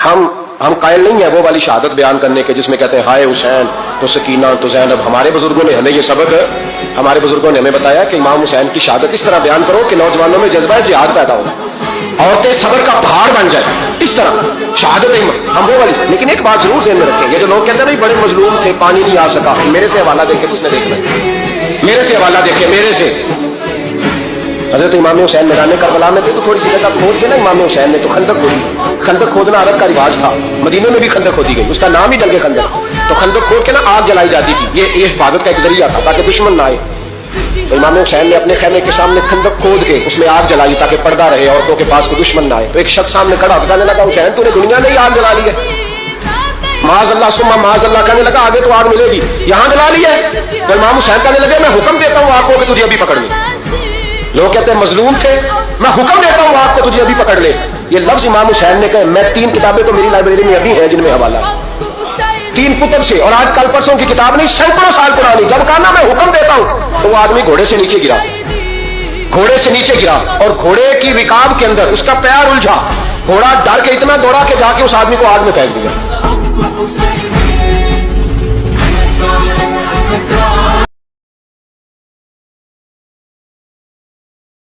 हम कायल नहीं है वो वाली शहादत बयान करने के जिसमें कहते हैं हाय हुसैन तो सकीना तो ज़ैनब। हमारे बुजुर्गों ने हमें ये सबक, हमारे बुजुर्गों ने हमें बताया कि इमाम हुसैन की शहादत इस तरह बयान करो कि नौजवानों में जज्बा जिहाद पैदा हो, औरतें सब्र का पहाड़ बन जाए, इस तरह शहादत हम वो वाली। लेकिन एक बात जरूर ज़हन में रखें, ये जो लोग कहते हैं ना बड़े मजलूम थे पानी नहीं आ सका, मेरे से हवाला देखे, किसने देखना, मेरे से हवाला देखे, मेरे से। हजरत इमाम हुसैन मैदान करबला में थे तो थोड़ी सी जगह खोद के ना इमाम हुसैन ने तो खंदक खोदी। खंदक खोदना अरब का रिवाज था, मदीने में भी खंदक खोदी गई, उसका नाम ही जंग खंदक। तो खंदक खोद के ना आग जलाई जाती थी, ये हिफाजत का एक जरिया था ताकि दुश्मन ना आए। तो इमाम हुसैन ने अपने खैमे के सामने खंदक खोद के उसमें आग जलाई ताकि पर्दा रहे, औरतों के पास कोई दुश्मन ना आए। तो एक शख्स सामने खड़ा कहने लगा हुसैन तूने दुनिया में ही आग जला ली है, माज़अल्लाह सुम्मा माज़अल्लाह। कहने लगा आगे तो आग मिलेगी, यहाँ जला ली है। तो इमाम हुसैन कहने लगे मैं हुक्म देता हूँ आपको कि तुझे अभी पकड़ ले। लोग कहते हैं मजलूम थे, मैं हुक्म देता हूँ आपको तुझे अभी पकड़ ले। ये लफ्ज इमाम हुसैन ने कहे। मैं 3 किताबें तो मेरी लाइब्रेरी में अभी हैं जिनमें हवाला 3 कुतुब से, और आज कल परसों की किताब नहीं सैकड़ों साल पुरानी। जब कहा ना मैं हुक्म देता हूँ तो वो आदमी घोड़े से नीचे गिरा, घोड़े से नीचे गिरा और घोड़े की रिकाब के अंदर उसका पैर उलझा, घोड़ा डर के इतना दौड़ा के जाके उस आदमी को आग में फेंक दिया।